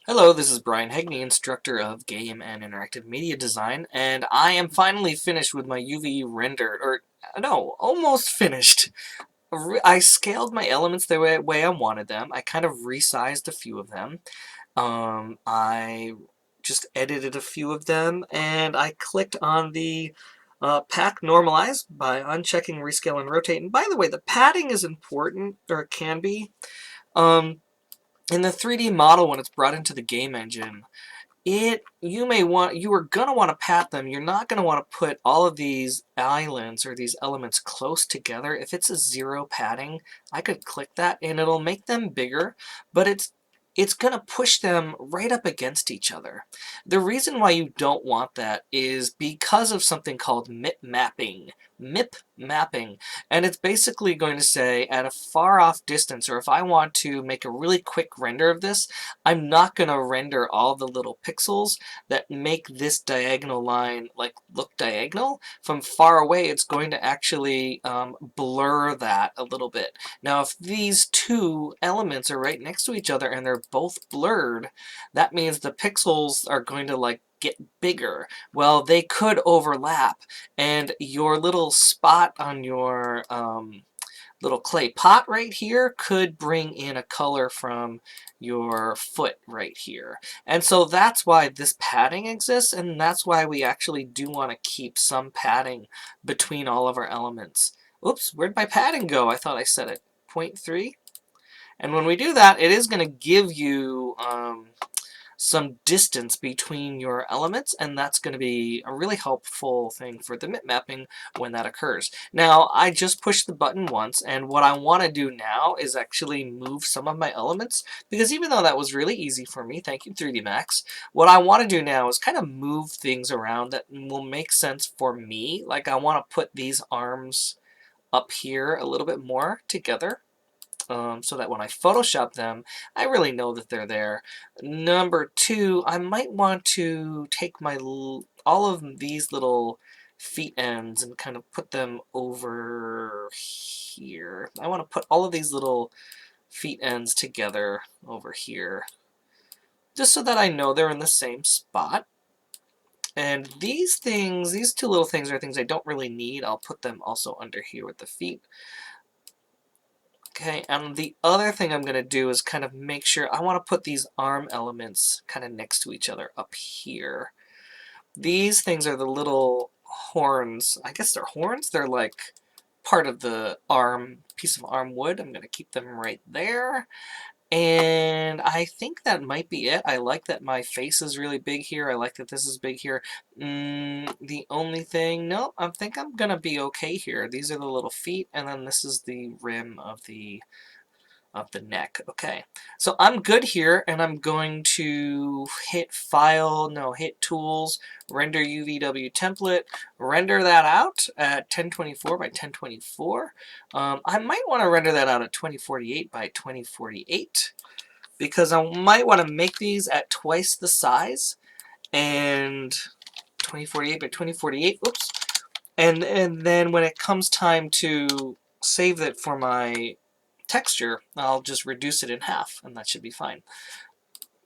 Hello, this is Brian Hegney, instructor of game and interactive media design, and I am finally finished with my UV render, or no, almost finished. I scaled my elements the way I wanted them. I kind of resized a few of them. I just edited a few of them, and I clicked on the pack normalize by unchecking rescale and rotate. And by the way, the padding is important, or it can be. Um, in the 3D model, when it's brought into the game engine, you are gonna want to pat them. You're not gonna want to put all of these islands or these elements close together. If it's a zero padding, I could click that and it'll make them bigger, but it's gonna push them right up against each other. The reason why you don't want that is because of something called MIP mapping. MIP mapping. And it's basically going to say at a far off distance, or if I want to make a really quick render of this, I'm not going to render all the little pixels that make this diagonal line like look diagonal. From far away, it's going to actually blur that a little bit. Now, if these two elements are right next to each other and they're both blurred, that means the pixels are going to like get bigger. Well, they could overlap, and your little spot on your little clay pot right here could bring in a color from your foot right here. And so that's why this padding exists, and that's why we actually do want to keep some padding between all of our elements. Oops, where'd my padding go? I thought I set it 0.3. And when we do that, it is going to give you some distance between your elements, and that's going to be a really helpful thing for the mip mapping when that occurs. Now, I just pushed the button once, and what I want to do now is actually move some of my elements, because even though that was really easy for me, thank you 3D Max, what I want to do now is kind of move things around that will make sense for me. Like I want to put these arms up here a little bit more together. So that when I Photoshop them, I really know that they're there. Number two, I might want to take my all of these little feet ends and kind of put them over here. I want to put all of these little feet ends together over here, just so that I know they're in the same spot. And these things, these two little things are things I don't really need. I'll put them also under here with the feet. Okay, and the other thing I'm going to do is kind of make sure, I want to put these arm elements kind of next to each other up here. These things are the little horns. I guess they're horns? They're like part of the arm, piece of arm wood. I'm going to keep them right there. And I think that might be it. I like that my face is really big here. I like that this is big here. The only thing, no, I think I'm gonna be okay here. These are the little feet, and then this is the rim of the neck. Okay, so I'm good here, and I'm going to hit File, no, hit Tools, Render UVW Template, render that out at 1024 by 1024. I might want to render that out at 2048 by 2048 because I might want to make these at twice the size, and 2048 by 2048, oops, and then when it comes time to save it for my texture, I'll just reduce it in half, and that should be fine.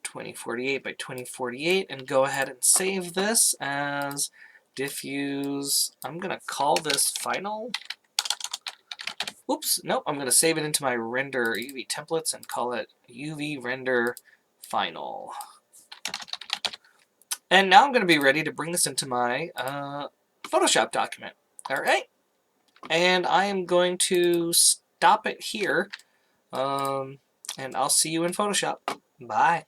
2048 by 2048, and go ahead and save this as diffuse. I'm going to call this final. Oops, nope, I'm going to save it into my render UV templates and call it UV render final. And now I'm going to be ready to bring this into my Photoshop document. All right, and I am going to stop it here. And I'll see you in Photoshop. Bye.